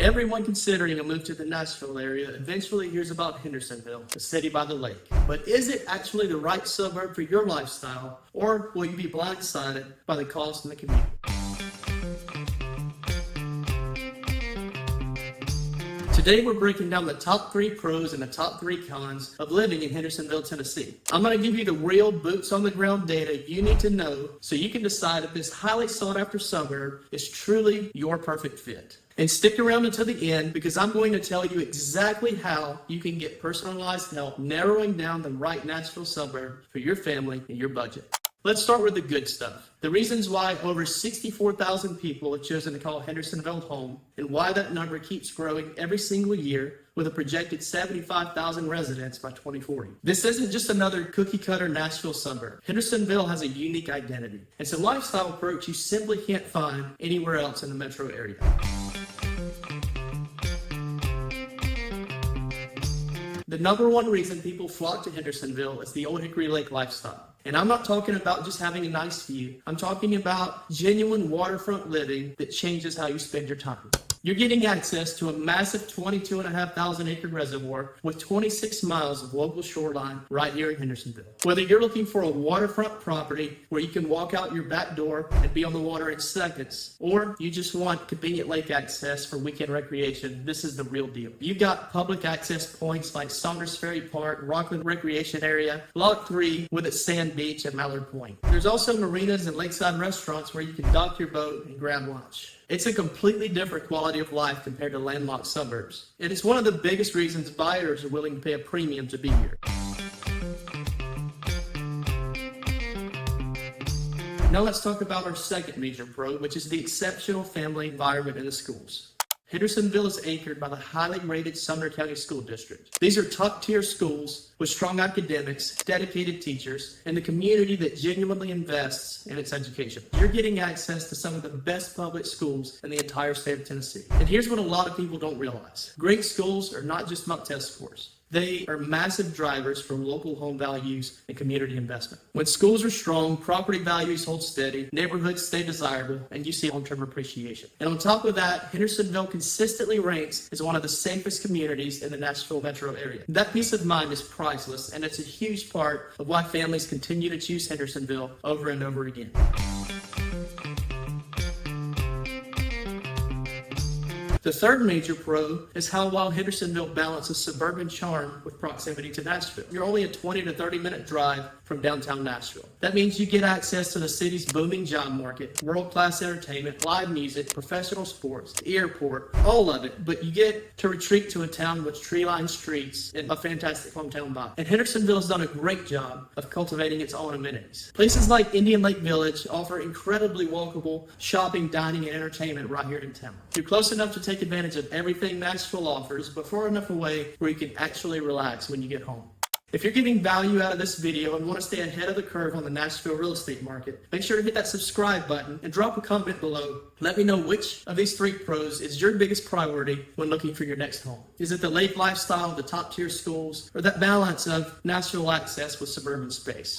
Everyone considering a move to the Nashville area eventually hears about Hendersonville, the city by the lake. But is it actually the right suburb for your lifestyle, or will you be blindsided by the cost and the commute? Today we're breaking down the top 3 pros and the top 3 cons of living in Hendersonville, Tennessee. I'm going to give you the real boots on the ground data you need to know so you can decide if this highly sought after suburb is truly your perfect fit. And stick around until the end because I'm going to tell you exactly how you can get personalized help narrowing down the right Nashville suburb for your family and your budget. Let's start with the good stuff. The reasons why over 64,000 people have chosen to call Hendersonville home and why that number keeps growing every single year with a projected 75,000 residents by 2040. This isn't just another cookie-cutter Nashville suburb. Hendersonville has a unique identity. It's a lifestyle approach you simply can't find anywhere else in the metro area. The number one reason people flock to Hendersonville is the Old Hickory Lake lifestyle. And I'm not talking about just having a nice view. I'm talking about genuine waterfront living that changes how you spend your time. You're getting access to a massive 22,500 acre reservoir with 26 miles of local shoreline right here in Hendersonville. Whether you're looking for a waterfront property where you can walk out your back door and be on the water in seconds, or you just want convenient lake access for weekend recreation, this is the real deal. You've got public access points like Saunders Ferry Park, Rockland Recreation Area, Lock 3 with its sand beach at Mallard Point. There's also marinas and lakeside restaurants where you can dock your boat and grab lunch. It's a completely different quality of life compared to landlocked suburbs. And it's one of the biggest reasons buyers are willing to pay a premium to be here. Now let's talk about our second major pro, which is the exceptional family environment in the schools. Hendersonville is anchored by the highly rated Sumner County School District. These are top-tier schools with strong academics, dedicated teachers, and the community that genuinely invests in its education. You're getting access to some of the best public schools in the entire state of Tennessee. And here's what a lot of people don't realize. Great schools are not just about test scores. They are massive drivers for local home values and community investment. When schools are strong, property values hold steady, neighborhoods stay desirable, and you see long-term appreciation. And on top of that, Hendersonville consistently ranks as one of the safest communities in the Nashville metro area. That peace of mind is priceless, and it's a huge part of why families continue to choose Hendersonville over and over again. The third major pro is how well Hendersonville balances suburban charm with proximity to Nashville. You're only a 20 to 30 minute drive from downtown Nashville. That means you get access to the city's booming job market, world-class entertainment, live music, professional sports, the airport, all of it. But you get to retreat to a town with tree-lined streets and a fantastic hometown vibe. And Hendersonville has done a great job of cultivating its own amenities. Places like Indian Lake Village offer incredibly walkable shopping, dining, and entertainment right here in town. You're close enough to take advantage of everything Nashville offers, but far enough away where you can actually relax when you get home. If you're getting value out of this video and want to stay ahead of the curve on the Nashville real estate market, make sure to hit that subscribe button and drop a comment below. Let me know which of these 3 pros is your biggest priority when looking for your next home. Is it the lake lifestyle, the top tier schools, or that balance of Nashville access with suburban space?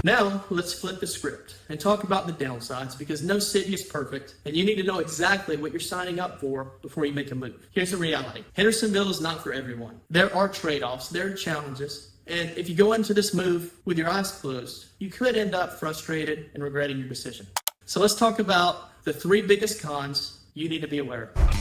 Now, let's flip the script and talk about the downsides because no city is perfect and you need to know exactly what you're signing up for before you make a move. Here's the reality. Hendersonville is not for everyone. There are trade-offs, there are challenges, and if you go into this move with your eyes closed, you could end up frustrated and regretting your decision. So let's talk about the 3 biggest cons you need to be aware of.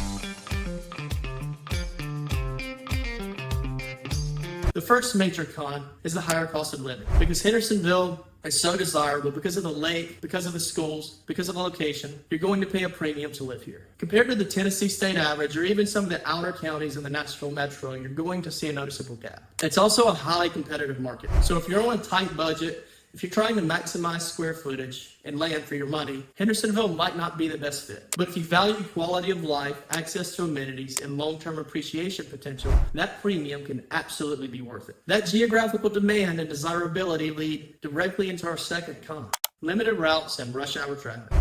The first major con is the higher cost of living. Because Hendersonville is so desirable, because of the lake, because of the schools, because of the location, you're going to pay a premium to live here. Compared to the Tennessee state average, or even some of the outer counties in the Nashville metro, you're going to see a noticeable gap. It's also a highly competitive market. So if you're on a tight budget, if you're trying to maximize square footage and land for your money, Hendersonville might not be the best fit. But if you value quality of life, access to amenities, and long-term appreciation potential, that premium can absolutely be worth it. That geographical demand and desirability lead directly into our second con: limited routes and rush hour traffic.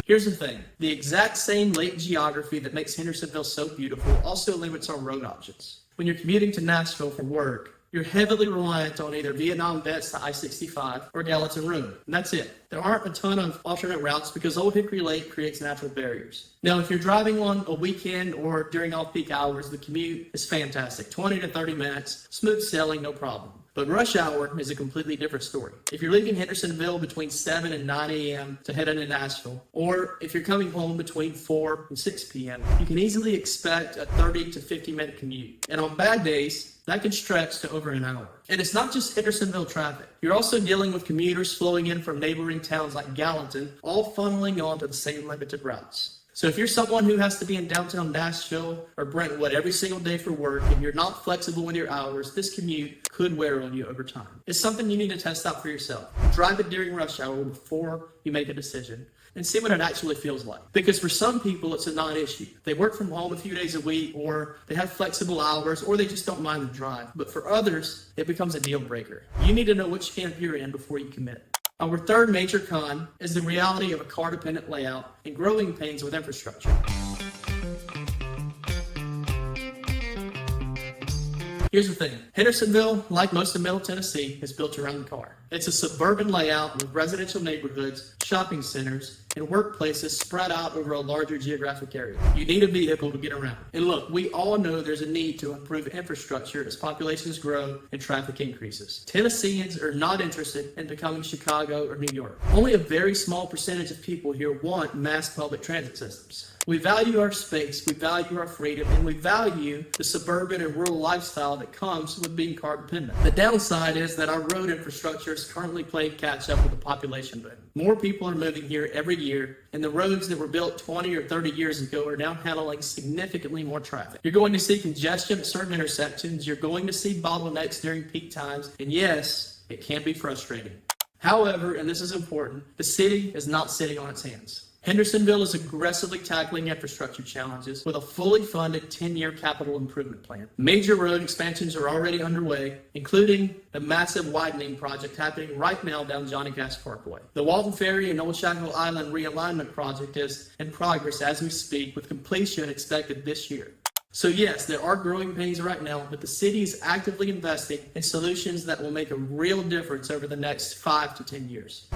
Here's the thing. The exact same lake geography that makes Hendersonville so beautiful also limits our road options. When you're commuting to Nashville for work, You're heavily reliant on either Vietnam Vets to I-65 or Gallatin Road, and that's it. There aren't a ton of alternate routes because Old Hickory Lake creates natural barriers. Now, if you're driving on a weekend or during off-peak hours, the commute is fantastic. 20 to 30 minutes, smooth sailing, no problem. But rush hour is a completely different story. If you're leaving Hendersonville between 7 and 9 a.m. to head into Nashville, or if you're coming home between 4 and 6 p.m., you can easily expect a 30 to 50-minute commute. And on bad days, that can stretch to over an hour. And it's not just Hendersonville traffic. You're also dealing with commuters flowing in from neighboring towns like Gallatin, all funneling onto the same limited routes. So if you're someone who has to be in downtown Nashville or Brentwood every single day for work and you're not flexible with your hours, this commute could wear on you over time. It's something you need to test out for yourself. Drive it during rush hour before you make a decision and see what it actually feels like. Because for some people, it's a non-issue. They work from home a few days a week, or they have flexible hours, or they just don't mind the drive. But for others, it becomes a deal breaker. You need to know which camp you're in before you commit. Our third major con is the reality of a car-dependent layout and growing pains with infrastructure. Here's the thing. Hendersonville, like most of Middle Tennessee, is built around the car. It's a suburban layout with residential neighborhoods, shopping centers, and workplaces spread out over a larger geographic area. You need a vehicle to get around. And look, we all know there's a need to improve infrastructure as populations grow and traffic increases. Tennesseans are not interested in becoming Chicago or New York. Only a very small percentage of people here want mass public transit systems. We value our space, we value our freedom, and we value the suburban and rural lifestyle that comes with being car dependent. The downside is that our road infrastructure is currently playing catch up with the population boom. More people are moving here every year, and the roads that were built 20 or 30 years ago are now handling significantly more traffic. You're going to see congestion at certain intersections, you're going to see bottlenecks during peak times, and yes, it can be frustrating. However, and this is important, the city is not sitting on its hands. Hendersonville is aggressively tackling infrastructure challenges with a fully funded 10-year capital improvement plan. Major road expansions are already underway, including the massive widening project happening right now down Johnny Cash Parkway. The Walton Ferry and Old Shackle Island realignment project is in progress as we speak, with completion expected this year. So yes, there are growing pains right now, but the city is actively investing in solutions that will make a real difference over the next 5 to 10 years.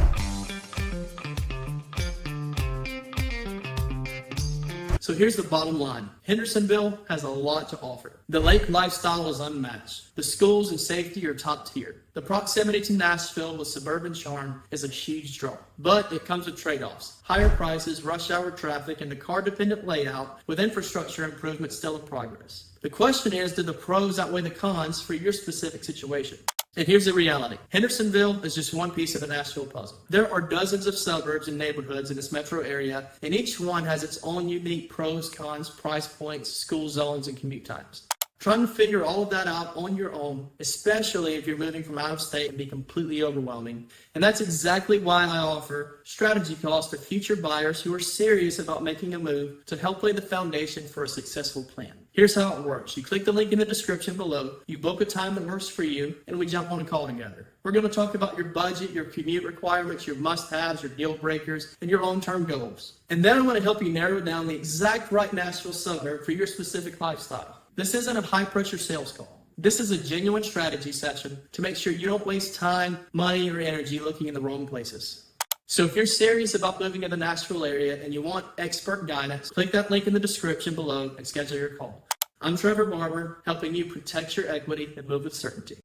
So here's the bottom line. Hendersonville has a lot to offer. The lake lifestyle is unmatched. The schools and safety are top tier. The proximity to Nashville with suburban charm is a huge draw. But it comes with trade-offs. Higher prices, rush hour traffic, and the car-dependent layout with infrastructure improvements still in progress. The question is, do the pros outweigh the cons for your specific situation? And here's the reality. Hendersonville is just one piece of the Nashville puzzle. There are dozens of suburbs and neighborhoods in this metro area, and each one has its own unique pros, cons, price points, school zones, and commute times. Trying to figure all of that out on your own, especially if you're moving from out of state, can be completely overwhelming. And that's exactly why I offer strategy calls to future buyers who are serious about making a move to help lay the foundation for a successful plan. Here's how it works. You click the link in the description below, you book a time that works for you, and we jump on a call together. We're going to talk about your budget, your commute requirements, your must-haves, your deal breakers, and your long-term goals. And then I'm going to help you narrow down the exact right Nashville suburb for your specific lifestyle. This isn't a high-pressure sales call. This is a genuine strategy session to make sure you don't waste time, money, or energy looking in the wrong places. So if you're serious about moving to the Nashville area and you want expert guidance, click that link in the description below and schedule your call. I'm Trevor Barber, helping you protect your equity and move with certainty.